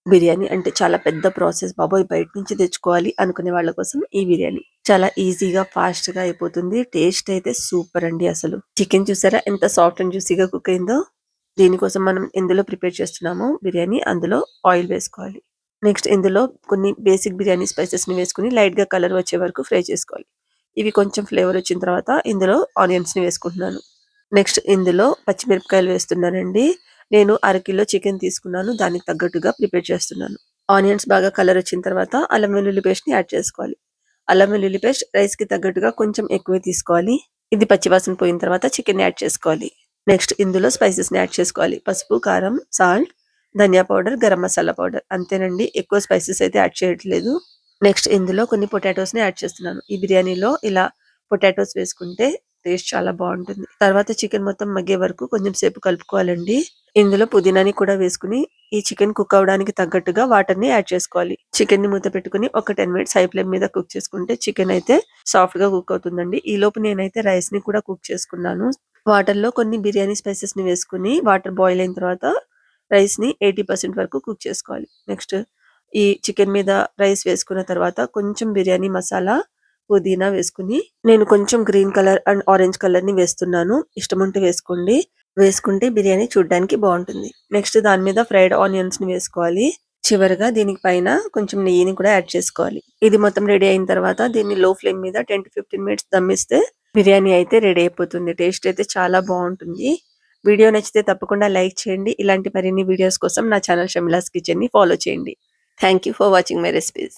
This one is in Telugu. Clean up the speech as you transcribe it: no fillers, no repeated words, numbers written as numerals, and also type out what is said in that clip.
బిర్యానీ అంటే చాలా పెద్ద ప్రాసెస్ బాబోయ్! బయట నుంచి తెచ్చుకోవాలి అనుకునే వాళ్ళ కోసం ఈ బిర్యానీ. చాలా ఈజీగా, ఫాస్ట్‌గా అయిపోతుంది. టేస్ట్ అయితే సూపర్ అండి అసలు. చికెన్ చూసారా ఎంత సాఫ్ట్ అండ్ జ్యూసీగా కుక్ అయిందో? దీనికోసం మనం ఎందులో ప్రిపేర్ చేస్తున్నామో బిర్యానీ అందులో ఆయిల్ వేసుకోవాలి. నెక్స్ట్ ఇందులో కొన్ని బేసిక్ బిర్యానీ స్పైసెస్‌ని వేసుకొని లైట్‌గా కలర్ వచ్చే వరకు ఫ్రై చేసుకోవాలి. ఇవి కొంచెం ఫ్లేవర్ వచ్చిన తర్వాత ఇందులో ఆనియన్స్‌ని వేసుకుంటున్నాను. నెక్స్ట్ ఇందులో పచ్చిమిరపకాయలు వేస్తున్నానండి. నేను అరకిలో చికెన్ తీసుకున్నాను. దానికి తగ్గట్టుగా ప్రిపేర్ చేస్తున్నాను. ఆనియన్స్ బాగా కలర్ వచ్చిన తర్వాత అల్లం వెల్లుల్లి పేస్ట్‌ని యాడ్ చేసుకోవాలి. అల్లం వెల్లుల్లి పేస్ట్ రైస్‌కి తగ్గట్టుగా కొంచెం ఎక్కువే తీసుకోవాలి. ఇది పచ్చివాసన పోయిన తర్వాత చికెన్ యాడ్ చేసుకోవాలి. నెక్స్ట్ ఇందులో స్పైసెస్‌ని యాడ్ చేసుకోవాలి. పసుపు, కారం, సాల్ట్, ధనియా పౌడర్, గరం మసాలా పౌడర్ అంతేనండి. ఎక్కువ స్పైసెస్ అయితే యాడ్ చేయట్లేదు. నెక్స్ట్ ఇందులో కొన్ని పొటాటోస్‌ని యాడ్ చేస్తున్నాను. ఈ బిర్యానీలో ఇలా పొటాటోస్ వేసుకుంటే టేస్ట్ చాలా బాగుంటుంది. తర్వాత చికెన్ మొత్తం మగ్గే వరకు కొంచెం సేపు కలుపుకోవాలండి. ఇందులో పుదీనాని కూడా వేసుకుని ఈ చికెన్ కుక్ అవ్వడానికి తగ్గట్టుగా వాటర్‌ని యాడ్ చేసుకోవాలి. చికెన్‌ని మూత పెట్టుకొని ఒక 10 మినిట్స్ హై ఫ్లేమ్ మీద కుక్ చేసుకుంటే చికెన్ అయితే సాఫ్ట్‌గా కుక్ అవుతుందండి. ఈలోపు నేనైతే రైస్‌ని కూడా కుక్ చేసుకున్నాను. వాటర్‌లో కొన్ని బిర్యానీ స్పైసెస్‌ని వేసుకొని వాటర్ బాయిల్ అయిన తర్వాత రైస్‌ని 80% వరకు కుక్ చేసుకోవాలి. నెక్స్ట్ ఈ చికెన్ మీద రైస్ వేసుకున్న తర్వాత కొంచెం బిర్యానీ మసాలా, పుదీనా వేసుకుని నేను కొంచెం గ్రీన్ కలర్ అండ్ ఆరెంజ్ కలర్‌ని వేస్తున్నాను. ఇష్టముంటే వేసుకోండి. వేసుకుంటే బిర్యానీ చూడ్డానికి బాగుంటుంది. నెక్స్ట్ దాని మీద ఫ్రైడ్ ఆనియన్స్‌ని వేసుకోవాలి. చివరగా దీనికి పైన కొంచెం నెయ్యిని కూడా యాడ్ చేసుకోవాలి. ఇది మొత్తం రెడీ అయిన తర్వాత దీన్ని లో ఫ్లేమ్ మీద 10-15 మినిట్స్ దమ్మిస్తే బిర్యానీ అయితే రెడీ అయిపోతుంది. టేస్ట్ అయితే చాలా బాగుంటుంది. వీడియో నచ్చితే తప్పకుండా లైక్ చేయండి. ఇలాంటి మరిన్ని వీడియోస్ కోసం నా ఛానల్ షమిలాస్ కిచెన్‌ని ఫాలో చేయండి. Thank you for watching my recipes.